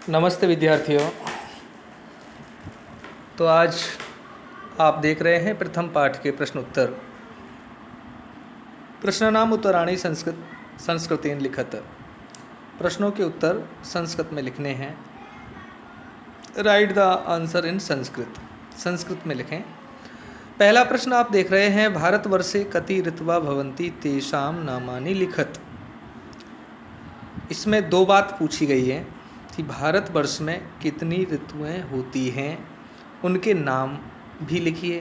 नमस्ते विद्यार्थियों। तो आज आप देख रहे हैं प्रथम पाठ के प्रश्न उत्तर। प्रश्नानाम उत्तराणि संस्कृतेन लिखत। प्रश्नों के उत्तर संस्कृत में लिखने हैं। Right the answer in Sanskrit. Sanskrit में लिखें। पहला प्रश्न आप देख रहे हैं, भारतवर्षे कति ऋतवा भवन्ति तेषां नामानि लिखत। इसमें दो बात पूछी गई है कि भारतवर्ष में कितनी ऋतुएं होती हैं, उनके नाम भी लिखिए।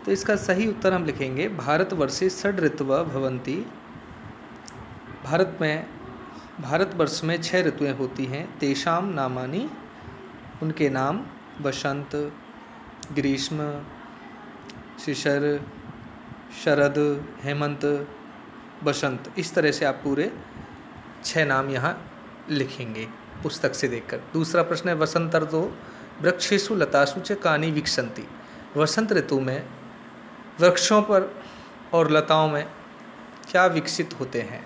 तो इसका सही उत्तर हम लिखेंगे भारतवर्षे षड् ऋतवः भवन्ति। भारतवर्ष में 6 ऋतुएं होती हैं। तेषां नामानि, उनके नाम वसंत, ग्रीष्म, शिशिर, शरद, हेमंत, बसंत। इस तरह से आप पूरे 6 नाम यहाँ लिखेंगे पुस्तक से देखकर। दूसरा प्रश्न है, वसंत ऋतु वृक्षेषु लतासु च कानि विकसन्ति। वसंत ऋतु में वृक्षों पर और लताओं में क्या विकसित होते हैं।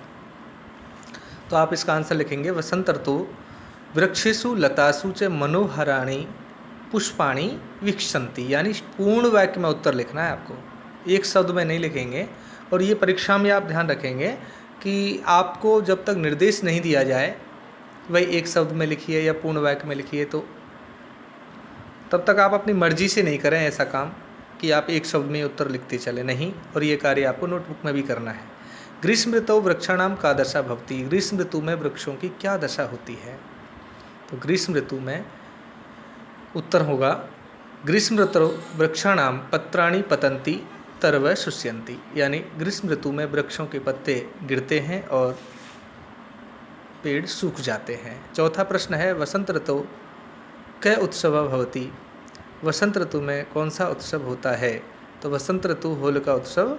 तो आप इसका आंसर लिखेंगे वसंत ऋतु वृक्षेषु लतासु च मनोहराणि पुष्पाणि विकसन्ति। यानी पूर्ण वाक्य में उत्तर लिखना है आपको, एक शब्द में नहीं लिखेंगे। और ये परीक्षा में आप ध्यान रखेंगे कि आपको जब तक निर्देश नहीं दिया जाए वही एक शब्द में लिखिए या पूर्ण वाक्य में लिखिए, तो तब तक आप अपनी मर्जी से नहीं करें ऐसा काम कि आप एक शब्द में उत्तर लिखते चले, नहीं। और ये कार्य आपको नोटबुक में भी करना है। ग्रीष्म ऋतु वृक्षाणाम का दशा भवति। ग्रीष्म ऋतु में वृक्षों की क्या दशा होती है। तो ग्रीष्म ऋतु में उत्तर होगा ग्रीष्म ऋतु वृक्षाणाम पत्राणि पतन्ति तरव शुष्यन्ति। यानी ग्रीष्म ऋतु में वृक्षों के पत्ते गिरते हैं और पेड़ सूख जाते हैं। चौथा प्रश्न है, वसंत ऋतु कै उत्सव भवति। वसंत ऋतु में कौन सा उत्सव होता है। तो वसंत ऋतु होलिका उत्सव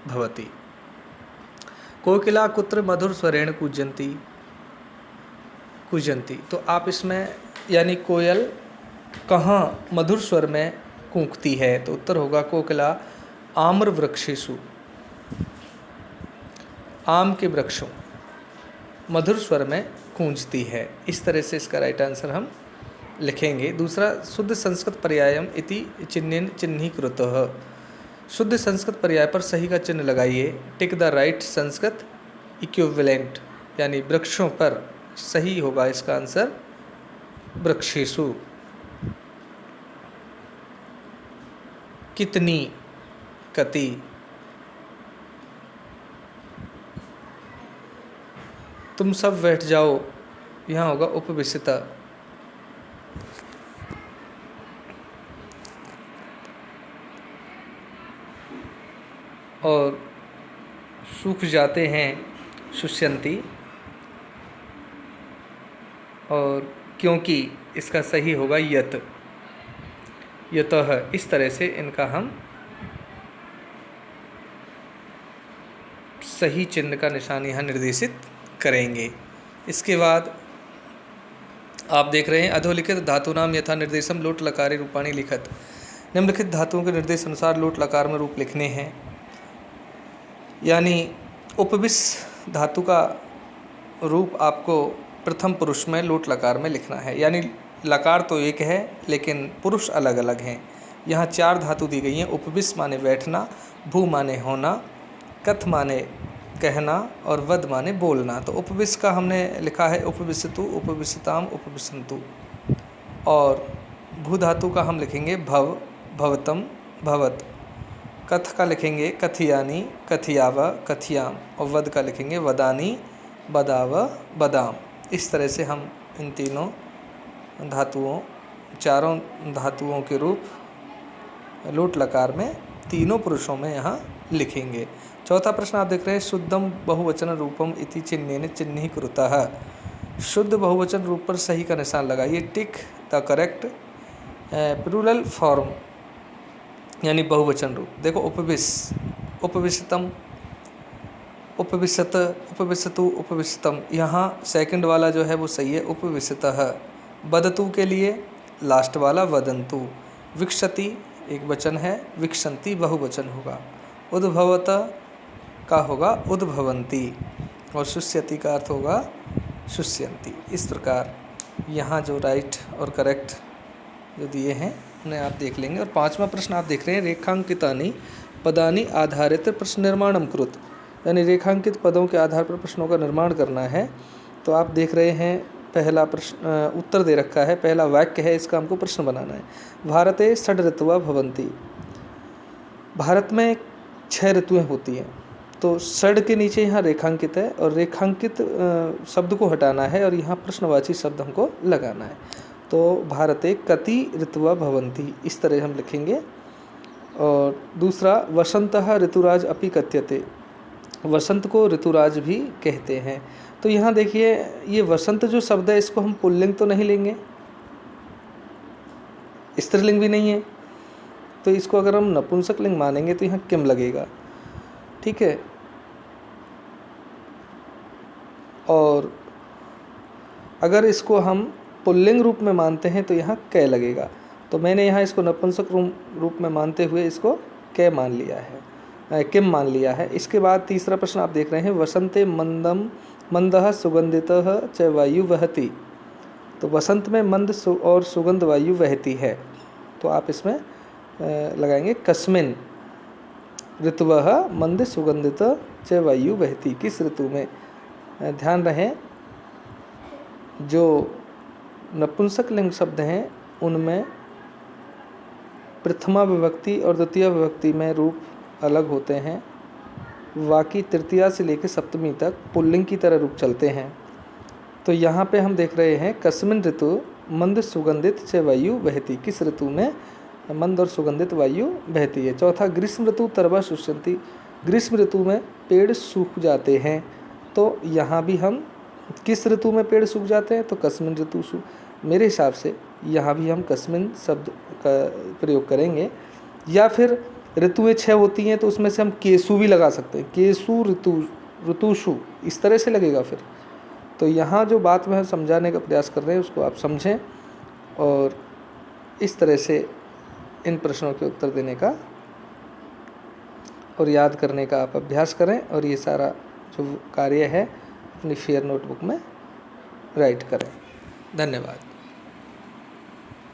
भवति। कोकिला कुत्र मधुर स्वरेण कूजन्ति। तो आप इसमें यानी कोयल कहाँ मधुर स्वर में कूकती है। तो उत्तर होगा कोकिला आम्र वृक्षेषु, आम के वृक्षों मधुर स्वर में गूंजती है। इस तरह से इसका राइट आंसर हम लिखेंगे। दूसरा, शुद्ध संस्कृत पर्यायम इति चिन्हेन चिह्नीकृतः। शुद्ध संस्कृत पर्याय पर सही का चिन्ह लगाइए। Tick the right Sanskrit equivalent. यानी वृक्षों पर सही होगा इसका आंसर वृक्षेषु। कितनी, कति। तुम सब बैठ जाओ, यहाँ होगा उपविशता। और सूख जाते हैं शुष्यन्ति। और क्योंकि इसका सही होगा यत, यतः। इस तरह से इनका हम सही चिन्ह का निशान यहाँ निर्देशित करेंगे। इसके बाद आप देख रहे हैं, अधोलिखित धातूनाम यथा निर्देशम लोट लकारे रूपाणि लिखत। निम्नलिखित धातुओं के निर्देश अनुसार लोट लकार में रूप लिखने हैं। यानी उपविश धातु का रूप आपको प्रथम पुरुष में लोट लकार में लिखना है। यानी लकार तो एक है लेकिन पुरुष अलग अलग हैं। यहाँ 4 धातु दी गई हैं। उपविश माने बैठना, भू माने होना, कथ माने कहना और वद माने बोलना। तो उपविश का हमने लिखा है उपविशतु, उपविशताम, उपविशन्तु। और भू धातु का हम लिखेंगे भव, भवतम, भवत। कथ का लिखेंगे कथियानी, कथियाव, कथियाम। और वद का लिखेंगे वदानी, बदाव, बदाम। इस तरह से हम इन तीनों धातुओं, चारों धातुओं के रूप लोट लकार में तीनों पुरुषों में यहाँ लिखेंगे। चौथा प्रश्न आप देख रहे हैं, शुद्धम बहुवचन रूपम इति चिन्हेन चिह्नीकृतः। शुद्ध बहुवचन रूप पर सही का निशान लगाइए। Tick the correct plural form यानी बहुवचन रूप। देखो उपविश, उपविशतम, उपविशत, उपविशतु, उपविशतम। यहाँ सेकंड वाला जो है वो सही है, उपविशतः। वदतु के लिए लास्ट वाला वदंतु। विकसति एक वचन है, विकसन्ति बहुवचन होगा। उद्भवत का होगा उद्भवन्ति। और शुष्यति का अर्थ होगा शुष्यन्ति। इस प्रकार यहाँ जो राइट और करेक्ट जो दिए हैं उन्हें आप देख लेंगे। और 5वां प्रश्न आप देख रहे हैं, रेखांकितानि पदानि आधारित प्रश्न निर्माणम कुरुत, यानी रेखांकित पदों के आधार पर प्रश्नों का निर्माण करना है। तो आप देख रहे हैं पहला प्रश्न उत्तर दे रखा है, पहला वाक्य है, इसका हमको प्रश्न बनाना है। भारते षड् ऋतवः भवन्ति, भारत में 6 ऋतुएं होती हैं। तो षड् के नीचे यहाँ रेखांकित है और रेखांकित शब्द को हटाना है और यहाँ प्रश्नवाची शब्द हमको लगाना है। तो भारते कति ऋतवः भवन्ति, इस तरह हम लिखेंगे। और दूसरा, वसंतः ऋतुराज अपि कथ्यते, वसंत को ऋतुराज भी कहते हैं। तो यहाँ देखिए, ये वसंत जो शब्द है इसको हम पुल्लिंग तो नहीं लेंगे, स्त्रीलिंग भी नहीं है, तो इसको अगर हम नपुंसक लिंग मानेंगे तो यहाँ किम लगेगा, ठीक है। और अगर इसको हम पुल्लिंग रूप में मानते हैं तो यहाँ कै लगेगा। तो मैंने यहाँ इसको नपुंसक रूप में मानते हुए इसको कै मान लिया है, किम मान लिया है। इसके बाद तीसरा प्रश्न आप देख रहे हैं, वसंते मंदम मंदः सुगंधितः च वायु वहति, तो वसंत में मंद और सुगंध वायु बहती है। तो आप इसमें लगाएंगे कस्मिन ऋतवः मंद सुगंधित च वायु बहती, किस ऋतु में। ध्यान रहे जो नपुंसक लिंग शब्द हैं उनमें प्रथमा विभक्ति और द्वितीय विभक्ति में रूप अलग होते हैं, बाकी तृतीया से लेकर सप्तमी तक पुल्लिंग की तरह रूप चलते हैं। तो यहाँ पे हम देख रहे हैं कस्मिन ऋतु मंद सुगंधित च वायु बहती, किस ऋतु में मंद और सुगंधित वायु बहती है। चौथा, ग्रीष्म ऋतु तरवा शुष्यन्ति, ग्रीष्म ऋतु में पेड़ सूख जाते हैं। तो यहाँ भी हम किस ऋतु में पेड़ सूख जाते हैं, तो कस्मिन ऋतु मेरे हिसाब से यहाँ भी हम कस्मिन शब्द का प्रयोग करेंगे। या फिर ऋतुएं 6 होती हैं तो उसमें से हम केसु भी लगा सकते हैं, केसु ऋतुषु, इस तरह से लगेगा फिर। तो यहाँ जो बात मैं समझाने का प्रयास कर रहे हैं उसको आप समझें और इस तरह से इन प्रश्नों के उत्तर देने का और याद करने का आप अभ्यास करें। और ये सारा जो कार्य है अपनी फेयर नोटबुक में राइट करें। धन्यवाद।